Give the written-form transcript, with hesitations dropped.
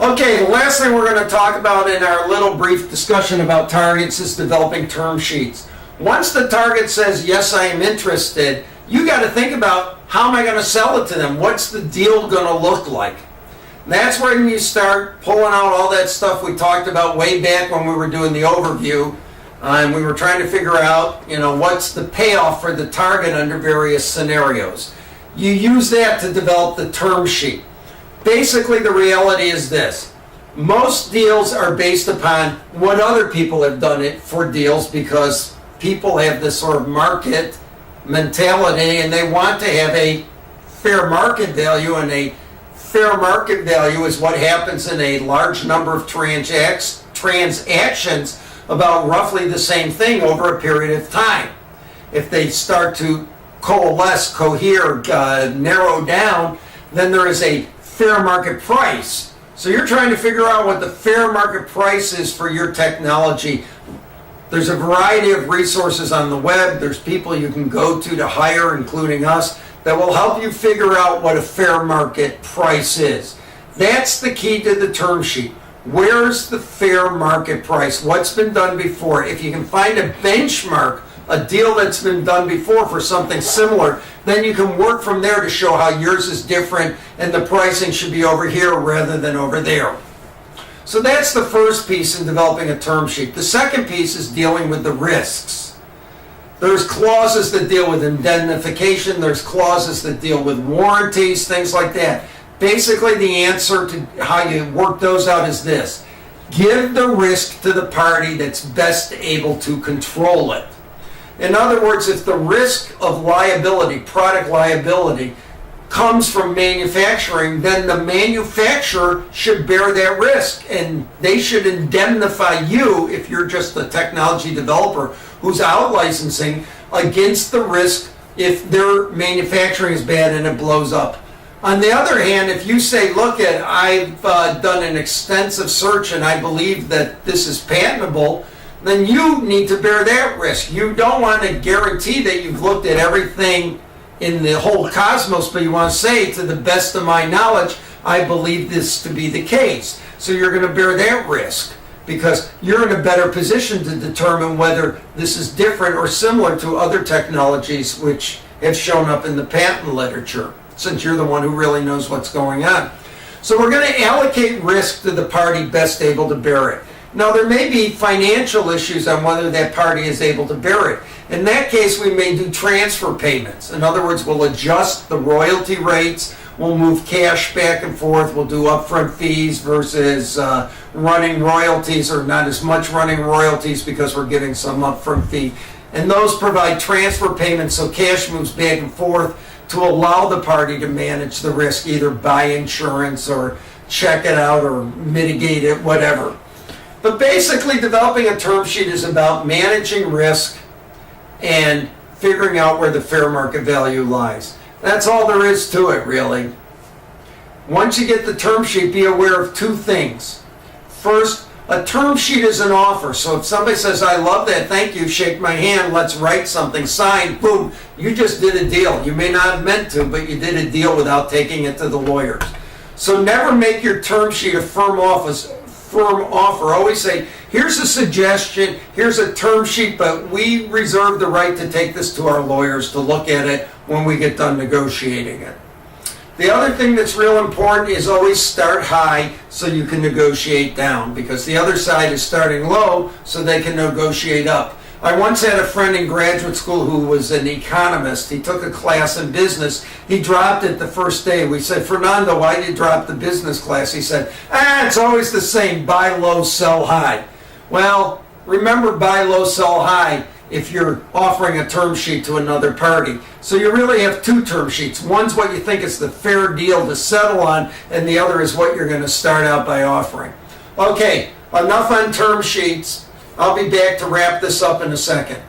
Okay, the last thing we're going to talk about in our little brief discussion about targets is developing term sheets. Once the target says, yes, I am interested, you got to think about, how am I going to sell it to them? What's the deal going to look like? And that's when you start pulling out all that stuff we talked about way back when we were doing the overview. And we were trying to figure out, what's the payoff for the target under various scenarios. You use that to develop the term sheet. Basically, the reality is this. Most deals are based upon what other people have done it for deals, because people have this sort of market mentality and they want to have a fair market value, and a fair market value is what happens in a large number of transactions about roughly the same thing over a period of time. If they start to coalesce, cohere, narrow down, then there is a fair market price. So you're trying to figure out what the fair market price is for your technology. There's a variety of resources on the web. There's people you can go to hire, including us, that will help you figure out what a fair market price is. That's the key to the term sheet. Where's the fair market price? What's been done before? If you can find a benchmark, a deal that's been done before for something similar, then you can work from there to show how yours is different and the pricing should be over here rather than over there. So that's the first piece in developing a term sheet. The second piece is dealing with the risks. There's clauses that deal with indemnification, there's clauses that deal with warranties, things like that. Basically, the answer to how you work those out is this. Give the risk to the party that's best able to control it. In other words, if the risk of liability, product liability, comes from manufacturing, then the manufacturer should bear that risk, and they should indemnify you, if you're just the technology developer who's out licensing, against the risk if their manufacturing is bad and it blows up. On the other hand, if you say, look, I've done an extensive search and I believe that this is patentable, then you need to bear that risk. You don't want to guarantee that you've looked at everything in the whole cosmos, but you want to say, to the best of my knowledge, I believe this to be the case. So you're going to bear that risk, because you're in a better position to determine whether this is different or similar to other technologies which have shown up in the patent literature, since you're the one who really knows what's going on. So we're going to allocate risk to the party best able to bear it. Now, there may be financial issues on whether that party is able to bear it. In that case, we may do transfer payments. In other words, we'll adjust the royalty rates, we'll move cash back and forth, we'll do upfront fees versus running royalties, or not as much running royalties because we're getting some upfront fee. And those provide transfer payments, so cash moves back and forth to allow the party to manage the risk, either buy insurance or check it out or mitigate it, whatever. But basically, developing a term sheet is about managing risk and figuring out where the fair market value lies. That's all there is to it, really. Once you get the term sheet, be aware of two things. First, a term sheet is an offer. So if somebody says, I love that, thank you, shake my hand, let's write something, sign, boom, you just did a deal. You may not have meant to, but you did a deal without taking it to the lawyers. So never make your term sheet a firm offer. Always say, here's a suggestion, here's a term sheet, but we reserve the right to take this to our lawyers to look at it when we get done negotiating it. The other thing that's real important is always start high so you can negotiate down, because the other side is starting low so they can negotiate up. I once had a friend in graduate school who was an economist. He took a class in business. He dropped it the first day. We said, Fernando, why did you drop the business class? He said, it's always the same, buy low, sell high. Well, remember, buy low, sell high if you're offering a term sheet to another party. So you really have two term sheets. One's what you think is the fair deal to settle on, and the other is what you're going to start out by offering. Okay, enough on term sheets. I'll be back to wrap this up in a second.